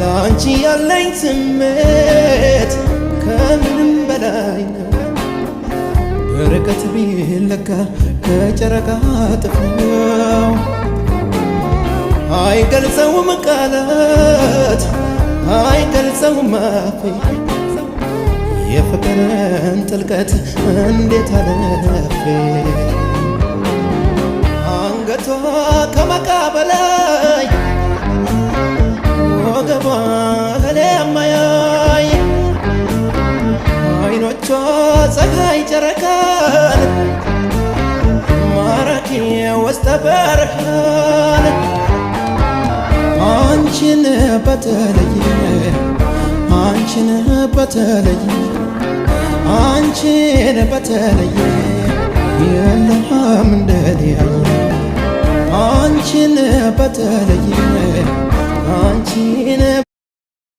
ላንቺ ያለኝ ስሜት ከምንም በላይ ነው። በርቀት ቢለካ ከጨረቃ ጥፍ ነው። አይገልጸውም ቃላት አይገልጸውም አፌ የፍቅርን ጥልቀት እንዴት አለፌ። አንገቷ ከመቃ በላይ ወገቧ ለኔ የማያይ አይኖቿ ፀሐይ ጨረቃን ማራኪ ወስተ በርሃን አንቺን በተለየ አንቺን በተለየ አንቺን በተለየ የለም እንደሊያየ አንቺን በተለየ አንቺን